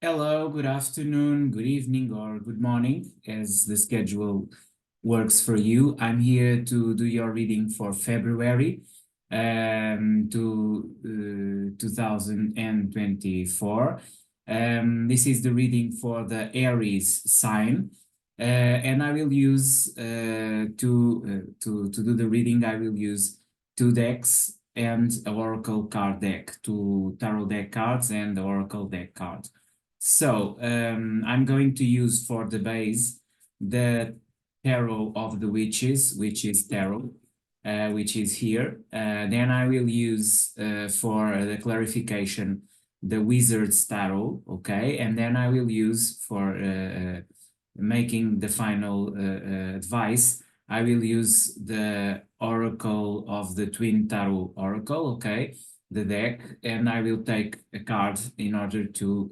Hello, good afternoon, good evening, or good morning, as the schedule works for you. I'm here to do your reading for February 2024. This is the reading for the Aries sign, and I will use to do the reading. I will use two decks and an oracle card deck, two tarot deck cards and the oracle deck card. So I'm going to use for the base the Tarot of the Witches, which is Tarot, which is here. Then I will use for the clarification the Wizard's Tarot, okay? And then I will use for making the final advice, I will use the Oracle of the Twin Tarot Oracle, okay? The deck, and I will take a card in order to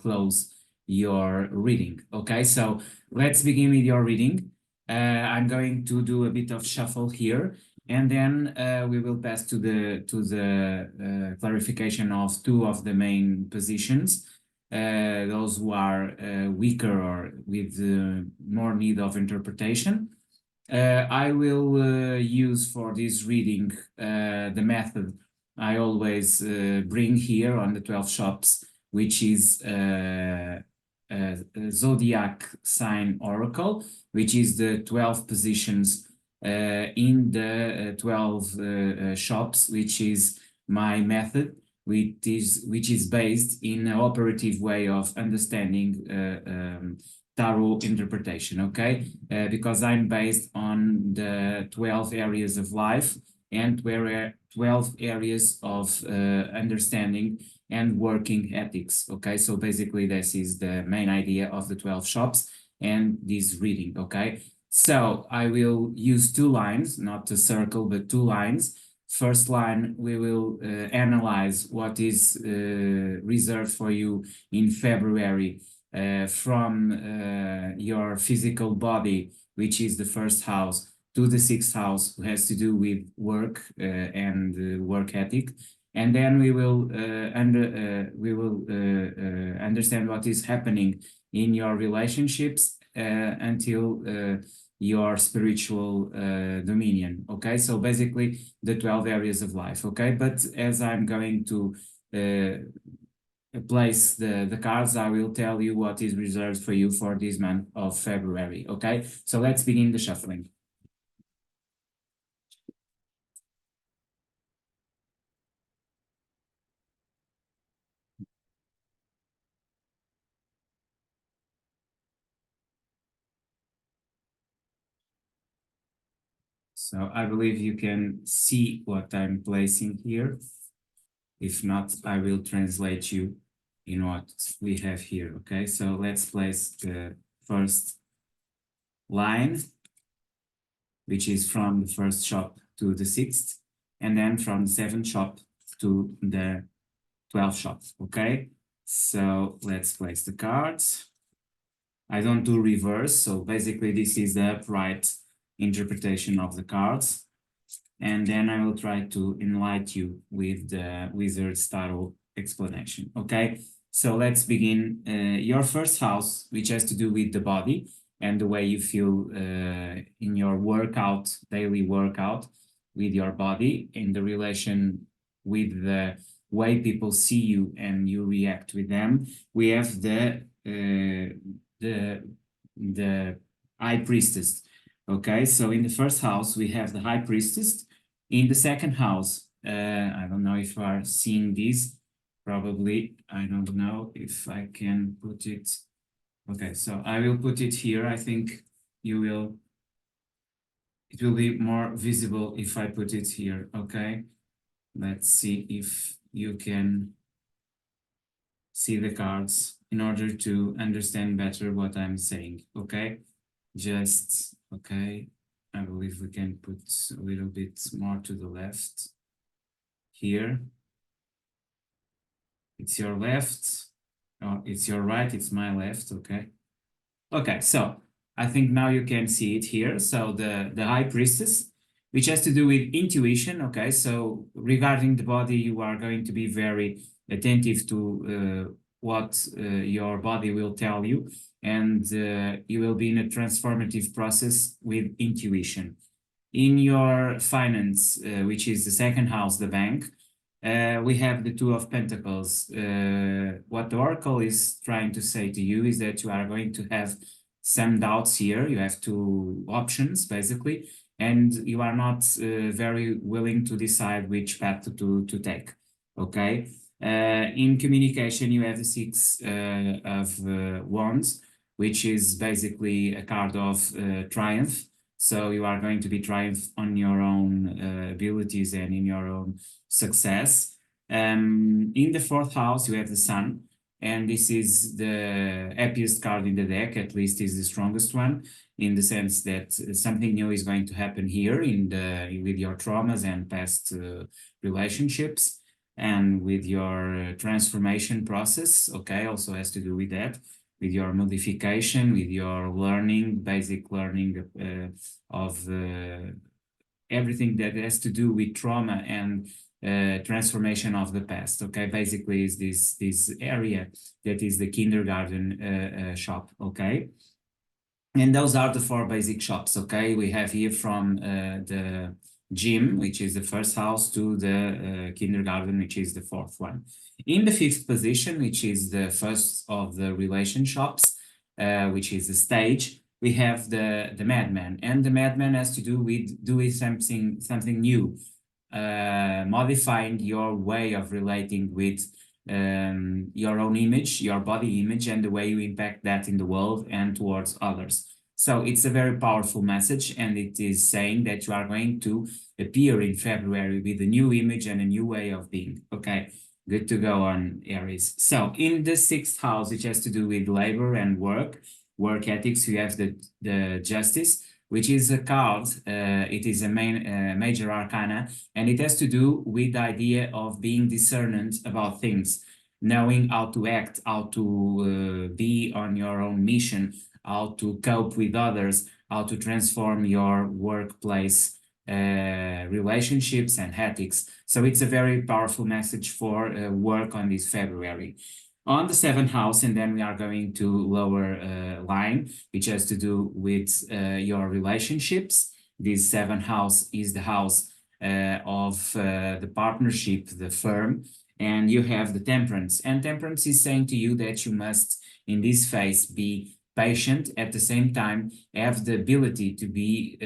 close your reading. Okay, so let's begin with your reading. I'm going to do a bit of shuffle here, and then we will pass to the clarification of two of the main positions. Those who are weaker or with more need of interpretation. I will use for this reading the method I always bring here on the 12 shops, which is Zodiac Sign Oracle, which is the 12 positions in the 12 shops, which is my method, which is based in an operative way of understanding tarot interpretation, okay? Because I'm based on the 12 areas of life and where 12 areas of understanding and working ethics, okay? So basically this is the main idea of the 12 shops and this reading, okay? So I will use two lines, not a circle, but two lines. First line, we will analyze what is reserved for you in February from your physical body, which is the first house, to the sixth house, who has to do with work and work ethic. And then we will understand what is happening in your relationships until your spiritual dominion. Okay, so basically the 12 areas of life. Okay, but as I'm going to place the cards, I will tell you what is reserved for you for this month of February. Okay, so let's begin the shuffling. So I believe you can see what I'm placing here. If not, I will translate you in what we have here. Okay, so let's place the first line, which is from the first shop to the sixth, and then from the seventh shop to the 12 shops. Okay, so let's place the cards. I don't do reverse, so basically this is the upright interpretation of the cards. And then I will try to enlighten you with the Wizard's Tarot explanation. Okay, so let's begin. Your first house, which has to do with the body and the way you feel in your workout, daily workout with your body, in the relation with the way people see you and you react with them. We have the High Priestess. Okay, so in the first house, we have the High Priestess. In the second house, I don't know if you are seeing this, probably, I don't know if I can put it. Okay, so I will put it here. I think it will be more visible if I put it here, okay? Let's see if you can see the cards in order to understand better what I'm saying, okay? Just, okay, I believe we can put a little bit more to the left here. It's your left, or it's your right, it's my left, okay? Okay, so I think now you can see it here. So the High Priestess, which has to do with intuition, okay? So regarding the body, you are going to be very attentive to what your body will tell you, and you will be in a transformative process with intuition. In your finance, which is the second house, the bank, we have the Two of Pentacles. What the Oracle is trying to say to you is that you are going to have some doubts here. You have two options, basically, and you are not very willing to decide which path to take. Okay. In communication, you have the Six of Wands, which is basically a card of triumph. So you are going to be triumph on your own abilities and in your own success. In the fourth house, you have the Sun, and this is the happiest card in the deck, at least is the strongest one, in the sense that something new is going to happen here with your traumas and past relationships, and with your transformation process. Okay, also has to do with that, with your modification, with your learning, basic learning of everything that has to do with trauma and transformation of the past. Okay, basically is this area that is the kindergarten shop. Okay, and those are the four basic shops. Okay, we have here from the gym, which is the first house, to the kindergarten, which is the fourth one. In the fifth position, which is the first of the relation shops, which is the stage, we have the madman, and the madman has to do with doing something new, modifying your way of relating with your own image, your body image, and the way you impact that in the world and towards others. So it's a very powerful message, and it is saying that you are going to appear in February with a new image and a new way of being. Okay, good to go on, Aries. So in the sixth house, which has to do with labor and work ethics, you have the Justice, which is a card. It is a major arcana, and it has to do with the idea of being discernant about things, knowing how to act, how to be on your own mission, how to cope with others, how to transform your workplace relationships and ethics. So it's a very powerful message for work on this February. On the seventh house, and then we are going to lower line, which has to do with your relationships. This seventh house is the house of the partnership, the firm, and you have the temperance. And temperance is saying to you that you must, in this phase, be patient, at the same time have the ability to be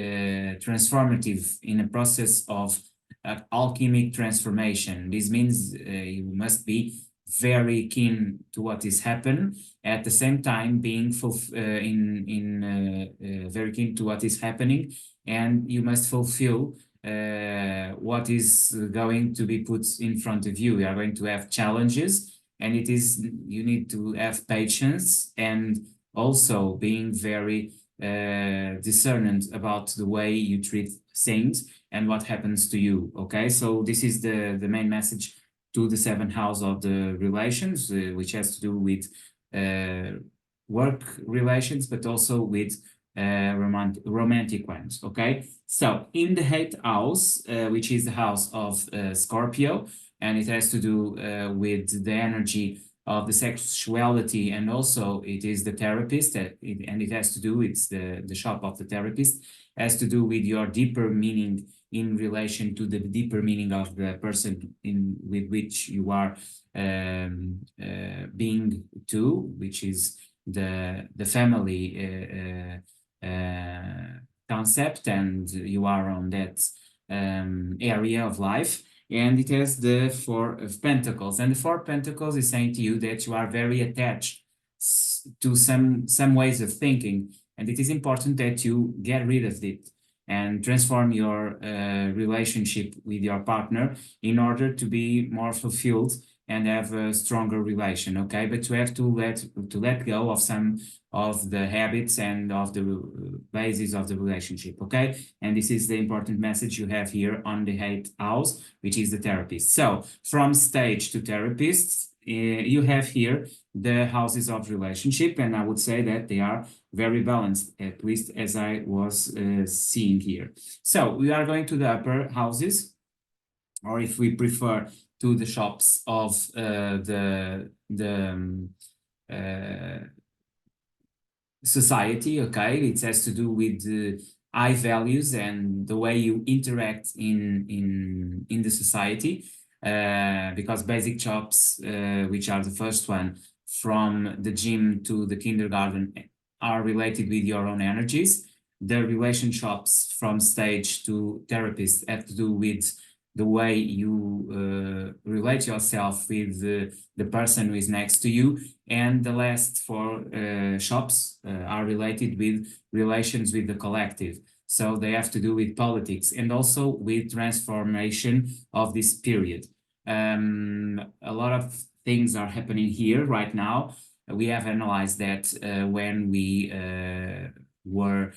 transformative in a process of alchemic transformation. This means you must be very keen to what is happening, at the same time being very keen to what is happening, and you must fulfill what is going to be put in front of you. You are going to have challenges, and you need to have patience, and also being very discernant about the way you treat things and what happens to you. Okay, so this is the main message to the seventh house of the relations, which has to do with work relations, but also with romantic ones. Okay, so in the eighth house, which is the house of Scorpio, and it has to do with the energy of the sexuality, and also it is the therapist, and it has to do, it's the shop of the therapist, has to do with your deeper meaning in relation to the deeper meaning of the person with which you are being to, which is the family concept, and you are on that area of life. And it has the Four of Pentacles, and the Four of Pentacles is saying to you that you are very attached to some ways of thinking, and it is important that you get rid of it and transform your relationship with your partner in order to be more fulfilled and have a stronger relation. Okay, but you have to let go of some of the habits and of the basis of the relationship. Okay, and this is the important message you have here on the eighth house, which is the therapist. So from stage to therapist, you have here the houses of relationship, and I would say that they are very balanced, at least as I was seeing here. So we are going to the upper houses, or if we prefer, to the shops of the society. Okay, it has to do with high values and the way you interact in the society, because basic jobs, which are the first one from the gym to the kindergarten, are related with your own energies. The relationships from stage to therapist have to do with the way you relate yourself with the person who is next to you. And the last four shops are related with relations with the collective. So they have to do with politics and also with transformation of this period. A lot of things are happening here right now. We have analyzed that when we were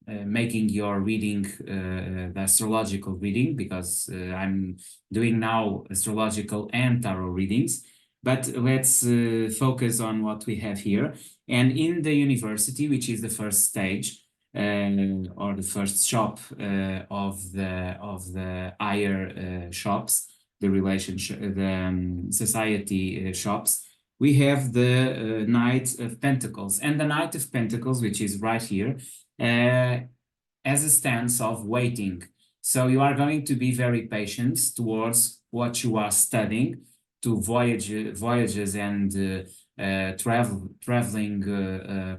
making your reading, the astrological reading, because I'm doing now astrological and tarot readings. But let's focus on what we have here. And in the university, which is the first stage, or the first shop of the higher shops, the relationship, the society shops, we have the Knight of Pentacles. And the Knight of Pentacles, which is right here, as a stance of waiting. So you are going to be very patient towards what you are studying, to voyages and traveling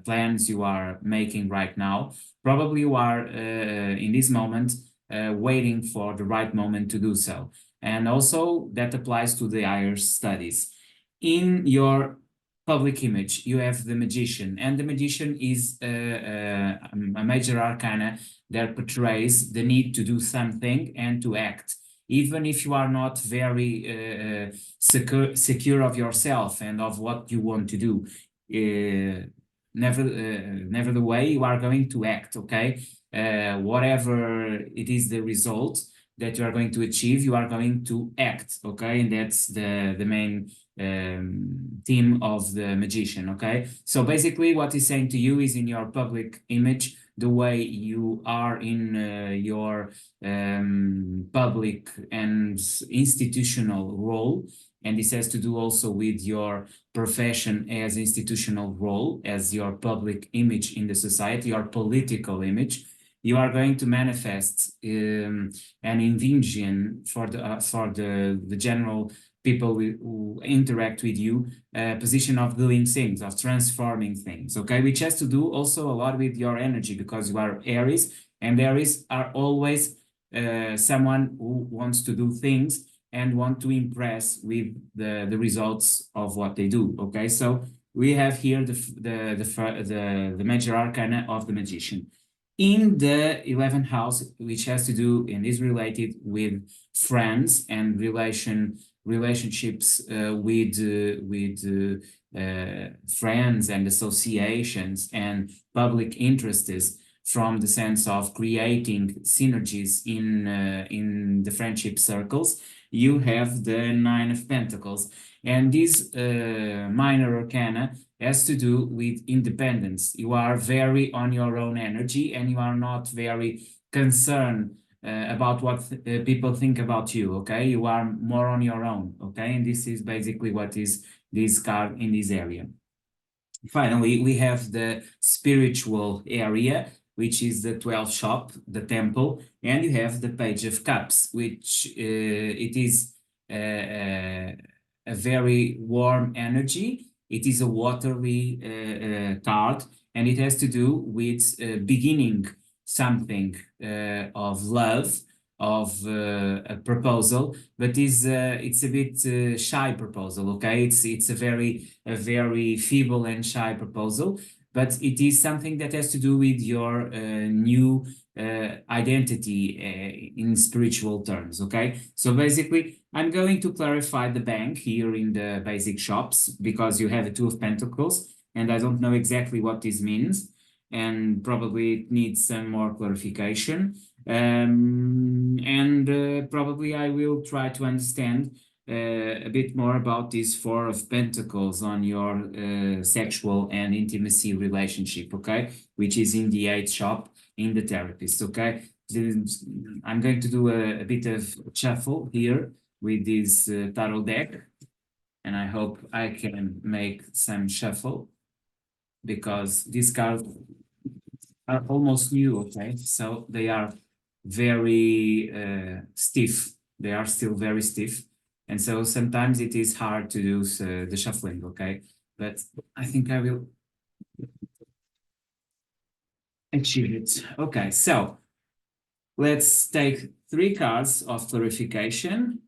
plans you are making right now. Probably you are in this moment waiting for the right moment to do so. And also that applies to the higher studies. In your public image, you have the magician, and the magician is a major arcana that portrays the need to do something and to act, even if you are not very secure of yourself and of what you want to do. Never the way you are going to act, okay? Whatever it is the result that you are going to achieve, you are going to act, okay? And that's the main theme of the magician, okay? So basically what he's saying to you is, in your public image, the way you are in your public and institutional role, and this has to do also with your profession as institutional role, as your public image in the society, your political image. You are going to manifest an envision for the general people who interact with you, position of doing things, of transforming things, okay? Which has to do also a lot with your energy, because you are Aries, and Aries are always someone who wants to do things and want to impress with the results of what they do, okay? So we have here the major arcana of the magician. In the 11th house, which has to do and is related with friends and relationships with friends and associations and public interests, from the sense of creating synergies in the friendship circles, you have the Nine of Pentacles. And this minor arcana has to do with independence. You are very on your own energy, and you are not very concerned about what people think about you, okay? You are more on your own, okay? And this is basically what is this card in this area. Finally, we have the spiritual area, which is the 12th shop, the temple, and you have the Page of Cups, which it is a very warm energy. It is a watery card, and it has to do with beginning something of love, of a proposal, but it's a bit shy proposal, okay? It's a very feeble and shy proposal, but it is something that has to do with your new identity in spiritual terms, okay? So basically, I'm going to clarify the bank here in the basic shops, because you have a Two of Pentacles, and I don't know exactly what this means, and probably it needs some more clarification. And probably I will try to understand a bit more about this Four of Pentacles on your sexual and intimacy relationship, okay? Which is in the 8th shop in the therapist, okay? I'm going to do a bit of shuffle here, with this tarot deck, and I hope I can make some shuffle because these cards are almost new, okay? So they are very stiff. They are still very stiff. And so sometimes it is hard to do the shuffling, okay? But I think I will achieve it. Okay, so let's take 3 cards of clarification,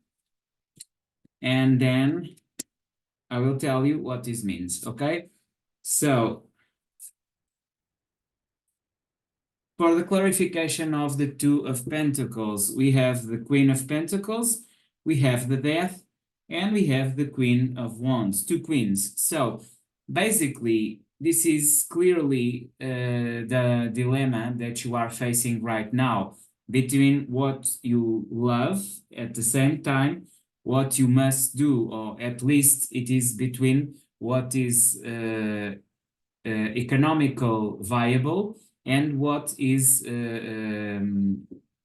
and then I will tell you what this means, okay? So for the clarification of the Two of Pentacles, we have the Queen of Pentacles, we have the Death, and we have the Queen of Wands, 2 queens. So basically, this is clearly the dilemma that you are facing right now between what you love at the same time, what you must do, or at least it is between what is economical viable and what is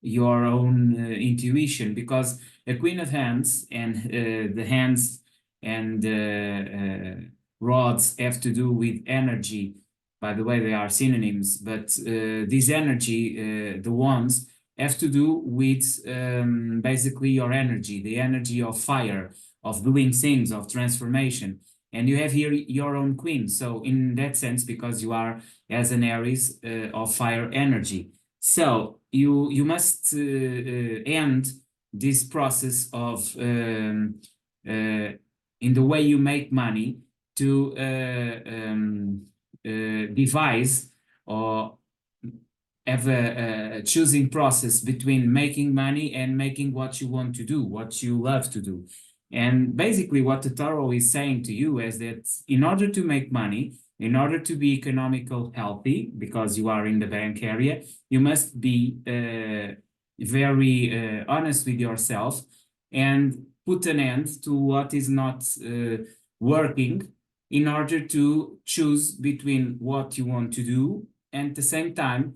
your own intuition, because a queen of hands and the hands and rods have to do with energy. By the way, they are synonyms, but this energy, the wands, have to do with basically your energy, the energy of fire, of doing things, of transformation. And you have here your own queen. So in that sense, because you are as an Aries of fire energy, so you must end this process of in the way you make money to devise or have a choosing process between making money and making what you want to do, what you love to do. And basically what the tarot is saying to you is that in order to make money, in order to be economical healthy, because you are in the bank area, you must be very honest with yourself and put an end to what is not working in order to choose between what you want to do, and at the same time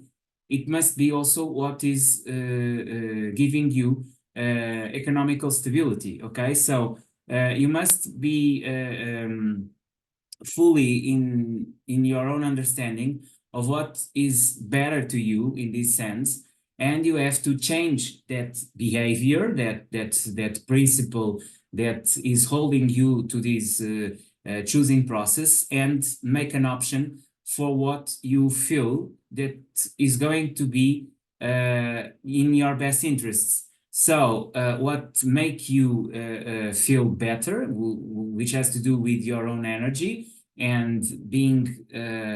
it must be also what is giving you economical stability. Okay, so you must be fully in your own understanding of what is better to you in this sense, and you have to change that behavior, that principle that is holding you to this choosing process, and make an option for what you feel that is going to be in your best interests. So what make you feel better, which has to do with your own energy and being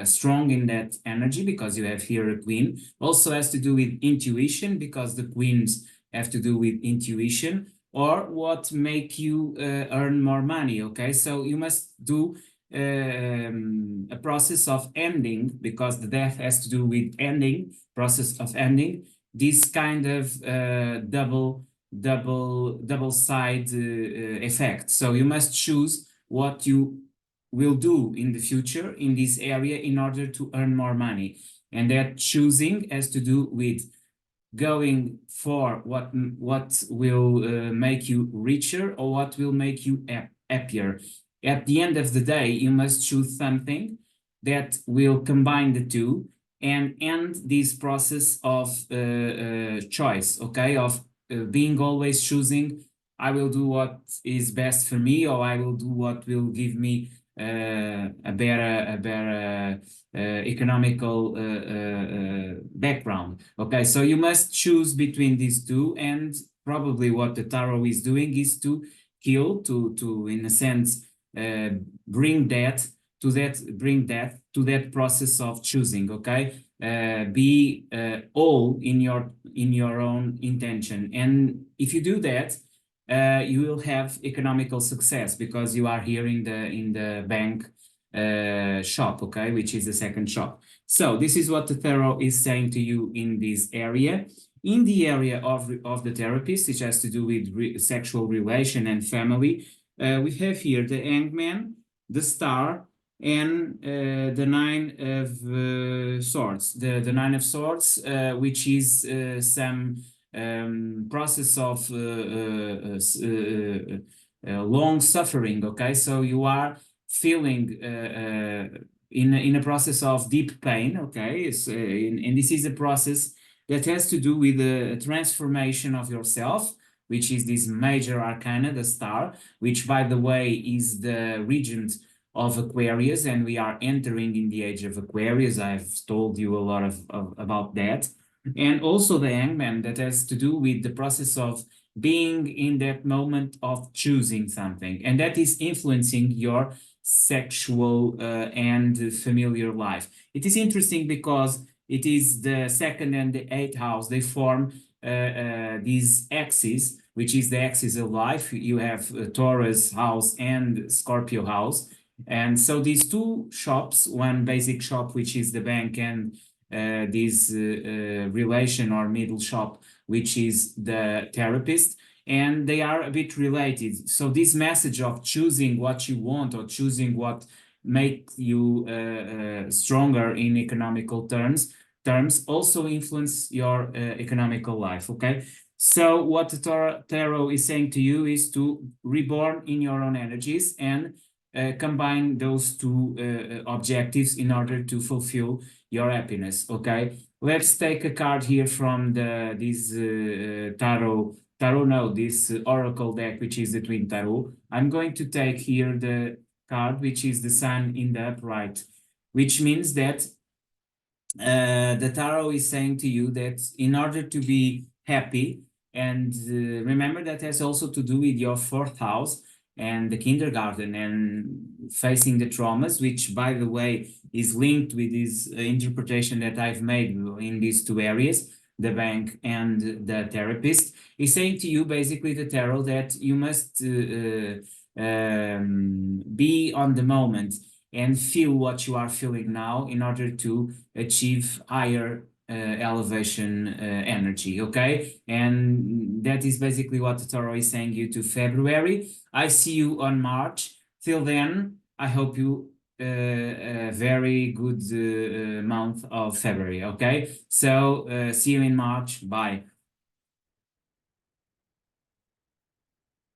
strong in that energy, because you have here a queen, also has to do with intuition, because the queens have to do with intuition, or what make you earn more money. Okay, so you must do a process of ending, because the death has to do with ending, process of ending this kind of double side effect. So you must choose what you will do in the future in this area in order to earn more money, and that choosing has to do with going for what will make you richer, or what will make you happier. At the end of the day, you must choose something that will combine the two and end this process of choice, okay, of being always choosing, I will do what is best for me, or I will do what will give me a better economical background. Okay, so you must choose between these two, and probably what the tarot is doing is to kill, to in a sense bring death to that process of choosing. Okay, be all in your own intention, and if you do that, you will have economical success, because you are here in the bank shop, okay, which is the second shop. So this is what the tarot is saying to you in this area. In the area of the therapist, which has to do with sexual relation and family, we have here the Hangman, the Star, and the Nine of Swords. The Nine of Swords, which is some process of long suffering. Okay, so you are feeling in a process of deep pain. Okay, and this is a process that has to do with the transformation of yourself, which is this major arcana, the star, which, by the way, is the regent of Aquarius, and we are entering in the age of Aquarius. I've told you a lot about that. And also the hangman, that has to do with the process of being in that moment of choosing something, and that is influencing your sexual and familiar life. It is interesting because it is the second and the eighth house. They form these axes, which is the axis of life. You have Taurus house and Scorpio house. And so these two shops, one basic shop, which is the bank, and this relation or middle shop, which is the therapist, and they are a bit related. So this message of choosing what you want or choosing what make you stronger in economical terms also influence your economical life. Okay, so what the tarot is saying to you is to reborn in your own energies and combine those two objectives in order to fulfill your happiness. Okay, let's take a card here from this this oracle deck, which is the twin tarot. I'm going to take here the card, which is the sun in the upright, which means that the tarot is saying to you that in order to be happy, and remember that has also to do with your fourth house and the kindergarten and facing the traumas, which, by the way, is linked with this interpretation that I've made in these two areas, the bank and the therapist, is saying to you, basically, the tarot, that you must be on the moment and feel what you are feeling now in order to achieve higher elevation energy. Okay, and that is basically what the tarot is saying you to February. I see you on March. Till then, I hope you a very good month of February. Okay, so see you in March. Bye.